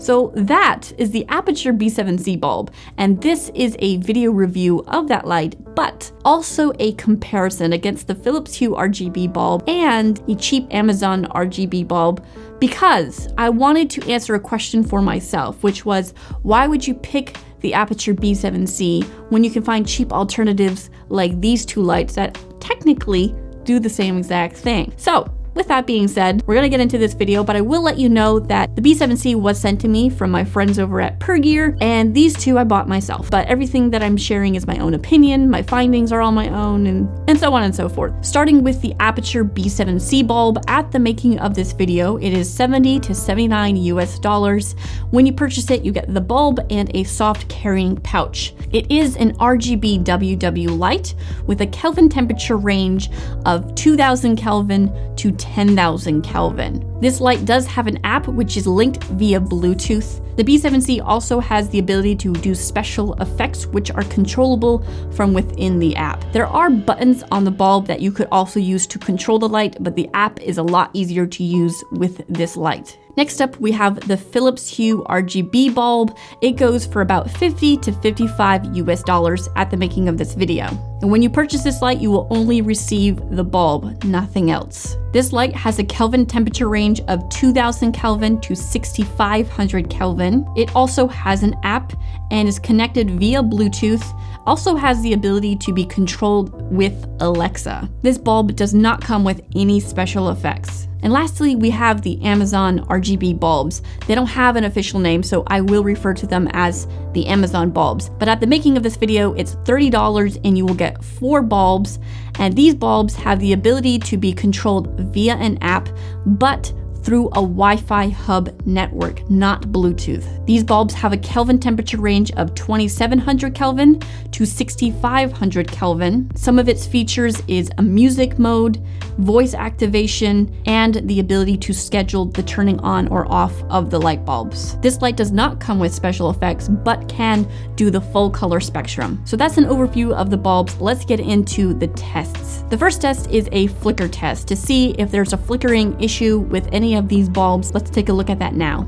So that is the Aputure B7C bulb, and this is a video review of that light, but also a comparison against the Phillips Hue RGB bulb and a cheap Amazon RGB bulb, because I wanted to answer a question for myself, which was, why would you pick the Aputure B7C when you can find cheap alternatives like these two lights that technically do the same exact thing? So with that being said, we're gonna get into this video, but I will let you know that the B7C was sent to me from my friends over at Pergear, and these two I bought myself. But everything that I'm sharing is my own opinion, my findings are all my own, and so on and so forth. Starting with the Aputure B7C bulb, at the making of this video, it is $70 to $79 US. When you purchase it, you get the bulb and a soft carrying pouch. It is an RGB WW light with a Kelvin temperature range of 2000 Kelvin to 10,000 Kelvin. This light does have an app which is linked via Bluetooth. The B7C also has the ability to do special effects which are controllable from within the app. There are buttons on the bulb that you could also use to control the light, but the app is a lot easier to use with this light. Next up, we have the Phillips Hue RGB bulb. It goes for about $50 to $55 US at the making of this video. And when you purchase this light, you will only receive the bulb, nothing else. This light has a Kelvin temperature range of 2000 Kelvin to 6500 Kelvin. It also has an app and is connected via Bluetooth. Also has the ability to be controlled with Alexa. This bulb does not come with any special effects. And lastly, we have the Amazon RGB bulbs. They don't have an official name, so I will refer to them as the Amazon bulbs. But at the making of this video, it's $30 and you will get 4 bulbs. And these bulbs have the ability to be controlled via an app, but through a Wi-Fi hub network, not Bluetooth. These bulbs have a Kelvin temperature range of 2700 Kelvin to 6500 Kelvin. Some of its features is a music mode, voice activation, and the ability to schedule the turning on or off of the light bulbs. This light does not come with special effects, but can do the full color spectrum. So that's an overview of the bulbs. Let's get into the tests. The first test is a flicker test to see if there's a flickering issue with any of these bulbs. Let's take a look at that now.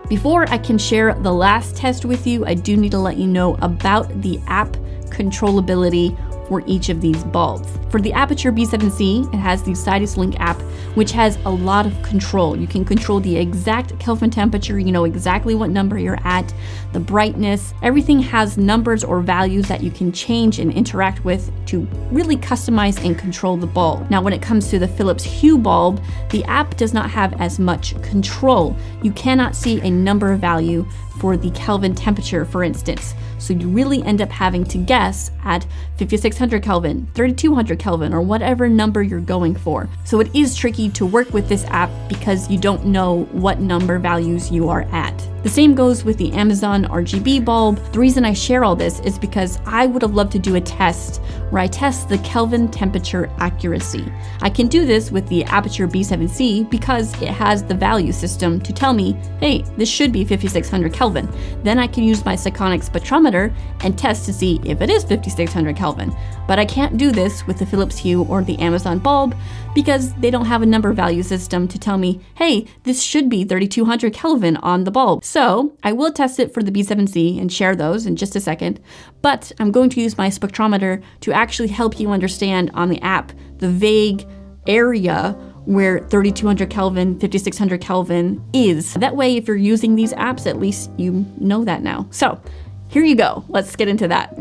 Before I can share the last test with you, I do need to let you know about the app controllability for each of these bulbs. For the Aputure B7C, it has the Sidus Link app, which has a lot of control. You can control the exact Kelvin temperature, you know exactly what number you're at, the brightness, everything has numbers or values that you can change and interact with to really customize and control the bulb. Now, when it comes to the Phillips Hue bulb, the app does not have as much control. You cannot see a number value for the Kelvin temperature, for instance. So you really end up having to guess at 5600 Kelvin, 3200 Kelvin, or whatever number you're going for. So it is tricky to work with this app because you don't know what number values you are at. The same goes with the Amazon RGB bulb. The reason I share all this is because I would have loved to do a test where I test the Kelvin temperature accuracy. I can do this with the Aputure B7C because it has the value system to tell me, hey, this should be 5600 Kelvin. Then I can use my Psychonic spectrometer and test to see if it is 5600 Kelvin. But I can't do this with the Phillips Hue or the Amazon bulb because they don't have a number value system to tell me, hey, this should be 3200 Kelvin on the bulb. So I will test it for the B7C and share those in just a second, but I'm going to use my spectrometer to actually help you understand on the app the vague area where 3200 Kelvin, 5600 Kelvin is. That way, if you're using these apps, at least you know that now. So here you go. Let's get into that.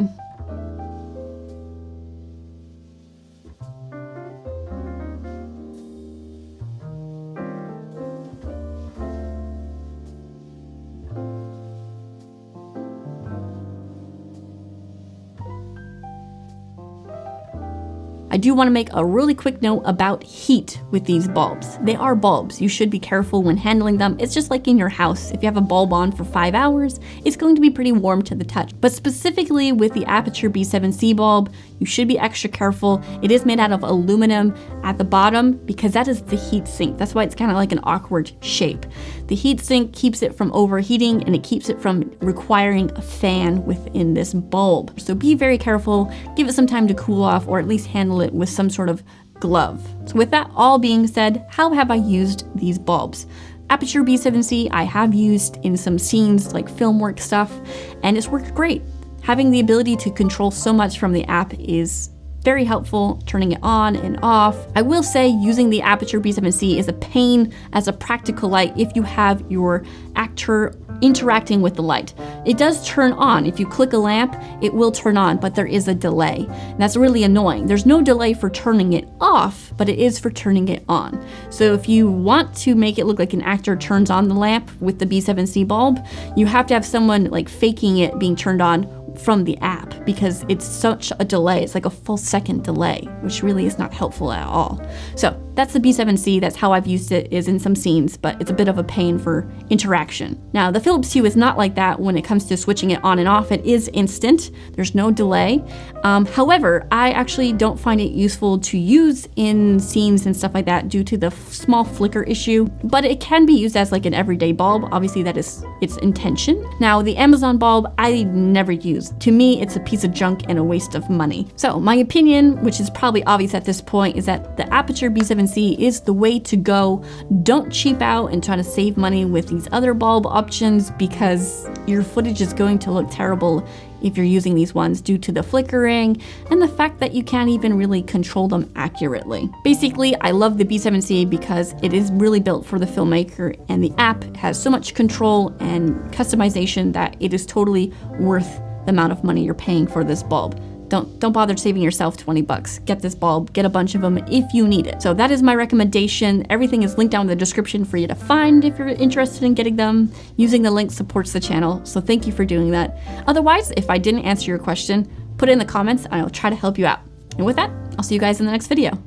I do want to make a really quick note about heat with these bulbs. They are bulbs. You should be careful when handling them. It's just like in your house. If you have a bulb on for 5 hours, it's going to be pretty warm to the touch. But specifically with the Aputure B7C bulb, you should be extra careful. It is made out of aluminum at the bottom because that is the heat sink. That's why it's kind of like an awkward shape. The heat sink keeps it from overheating and it keeps it from requiring a fan within this bulb. So be very careful, give it some time to cool off, or at least handle it with some sort of glove. So with that all being said, how have I used these bulbs? Aputure B7C I have used in some scenes like film work stuff, and it's worked great. Having the ability to control so much from the app is very helpful, turning it on and off. I will say using the Aputure B7C is a pain as a practical light if you have your actor interacting with the light. It does turn on. If you click a lamp, it will turn on, but there is a delay. And that's really annoying. There's no delay for turning it off, but it is for turning it on. So if you want to make it look like an actor turns on the lamp with the B7C bulb, you have to have someone like faking it being turned on from the app because it's such a delay. It's like a full second delay, which really is not helpful at all. So that's the B7C. That's how I've used it, is in some scenes, but it's a bit of a pain for interaction. Now the Phillips Hue is not like that when it comes to switching it on and off. It is instant. There's no delay. However, I actually don't find it useful to use in scenes and stuff like that due to the small flicker issue, but it can be used as like an everyday bulb. Obviously that is its intention. Now the Amazon bulb I never use. To me, it's a piece of junk and a waste of money. So my opinion, which is probably obvious at this point, is that the Aputure B7C is the way to go. Don't cheap out and try to save money with these other bulb options because your footage is going to look terrible if you're using these ones due to the flickering and the fact that you can't even really control them accurately. Basically, I love the B7C because it is really built for the filmmaker and the app has so much control and customization that it is totally worth the amount of money you're paying for this bulb. Don't bother saving yourself 20 bucks. Get this bulb, get a bunch of them if you need it. So that is my recommendation. Everything is linked down in the description for you to find if you're interested in getting them. Using the link supports the channel, so thank you for doing that. Otherwise, if I didn't answer your question, put it in the comments and I'll try to help you out. And with that, I'll see you guys in the next video.